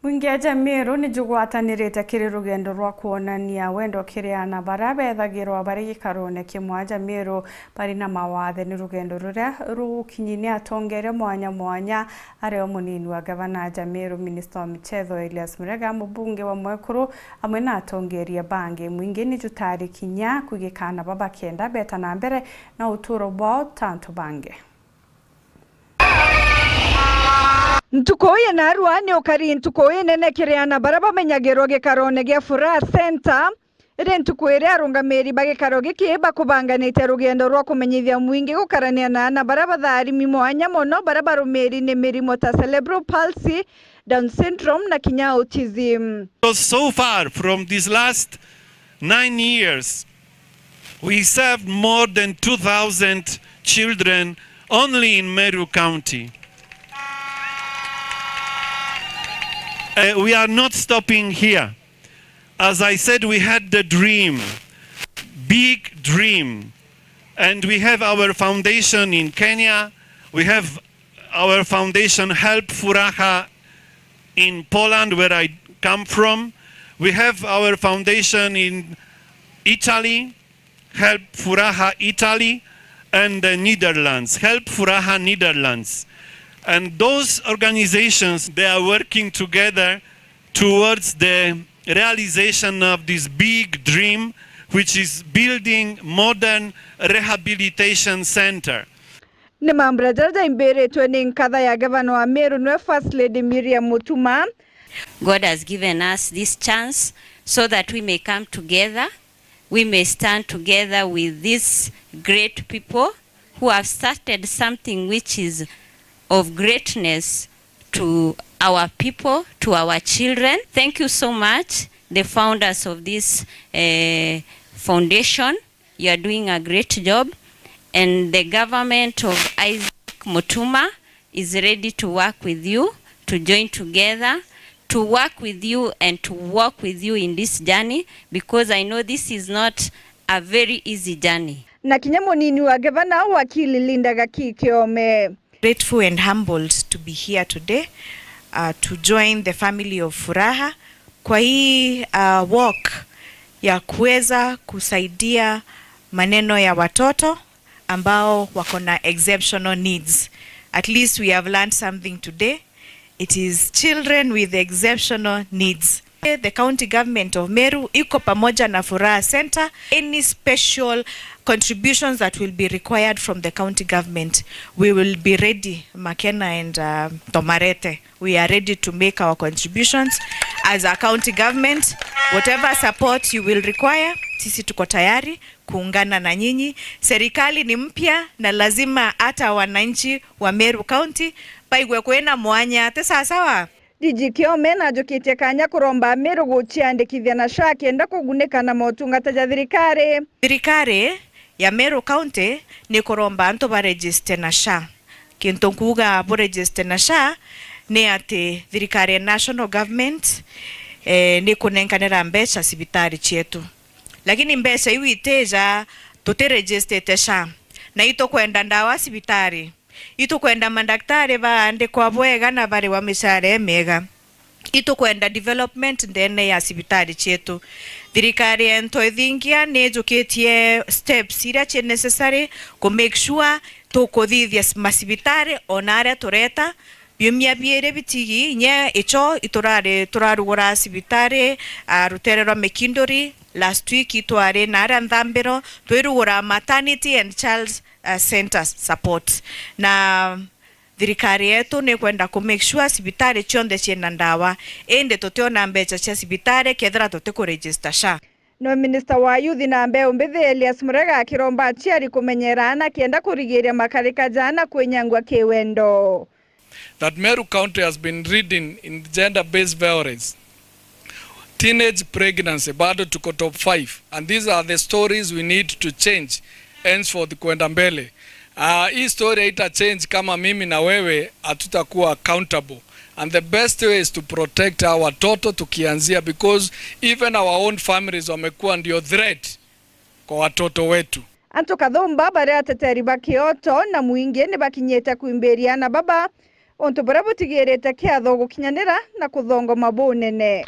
Mwingi aja Meru ni jugwatanirite kiri rugendo rwa kuonania wendo kiriana bara bethagirwa bari gikarone kimwe aja Meru bari na mawathe ni rugendo ruria rukinyine atongere mwanya areo munini wa gavana aja Meru Minister wa Michezo Elias Murega mubunge wa Mwekuru amwe na atongeria bange mwingi ni jutari kinya kugikana baba kenda beta na mbere na uturo bwao tanto bange. Ntukoye na ruani okari ntukoye nene kiriana baraba menyagero gikarone gia Furaha Center ire ntukoire arungamiri bagikaro gikiba kubanganite rugendo rwa kumenyithia mwingi gukarania na baraba tharimi mwanya mono baraba rumeri ni mirimo ta cerebral palsy, Down syndrome na kinya autism. So far from these last 9 years we served more than 2,000 children only in Meru County. We are not stopping here. As I said, we had the dream, big dream. And we have our foundation in Kenya. We have our foundation Help Furaha in Poland, where I come from. We have our foundation in Italy, Help Furaha Italy, and the Netherlands, Help Furaha Netherlands. And those organizations, they are working together towards the realization of this big dream, which is building modern rehabilitation center. First Lady Miriam Mutuma. God has given us this chance so that we may come together, we may stand together with these great people who have started something which is of greatness to our people, to our children. Thank you so much, the founders of this foundation. You are doing a great job. And the government of Isaac Mutuma is ready to work with you, to join together, to work with you and to walk with you in this journey, because I know this is not a very easy journey. Na kinyamonini wa gavana wakili Linda Gakikiome. Grateful and humbled to be here today to join the family of Furaha kwa hii walk ya kuweza kusaidia maneno ya watoto ambao wako na exceptional needs. At least we have learned something today. It is children with exceptional needs. The county government of Meru iko pamoja na Furaha Center. Any special contributions that will be required from the county government, we will be ready. Makena and Tomarete, we are ready to make our contributions as a county government. Whatever support you will require, sisi tuko tayari kuungana na nyinyi. Serikali ni mpya na lazima hata wananchi wa Meru County baigwe kwena mwanya tesa sawa. Dijikiome na jokitie kanya kuromba Meru guchiandikithia na SHA kenda kuguneka na motungata ja thirikari. Thirikari ya Meru County ni kuromba anto ba register na SHA. Kinto kuga bo register na SHA ni ati thirikari national government ni kunenkanira mbeca sibitari chetu. Lakini mbeca iwi iteja tote register te SHA na ito kwenda ndawa sibitari. Ito kwenda mandaktari baande kwa bwega na bari wa mishare mega. Ito kwenda development ndene ya sibitari chetu. Thirikari ento ithingia ni jukitie steps ira che necessary to make sure tukuthithia masibitari onare tureta biumia biere bitigi nye icho turarugura sibitari ruterero Mekindori. Last week itware nara Nthambiro twirugura maternity and child centers support na thirikari yetu ni kwenda ku make sure sibitari chionde ciena ndawa ende tutiona mbeca cia sibitari kethira tuti ku register SHA. No Minister wa Youth na Mbeu Mbithi Elias Murega akiromba aciari kumenyerana kienda kurigiria makarika jana kwenyangwa kiwendo. That Meru County has been ridden in gender-based violence. Teenage pregnancy, bado tuko top 5. And these are the stories we need to change. Henceforth kwenda mbele. Hii story haita change kama mimi na wewe hatutakuwa accountable. And the best way is to protect our watoto tukianzia, because even our own families wamekuwa ndio threat kwa watoto wetu. Anto kathomba bare ateteri bakioto na muingi ni bakinyete kuimberiana baba onto bara butigirite kiatho gukinyanira na kuthongoma bunene.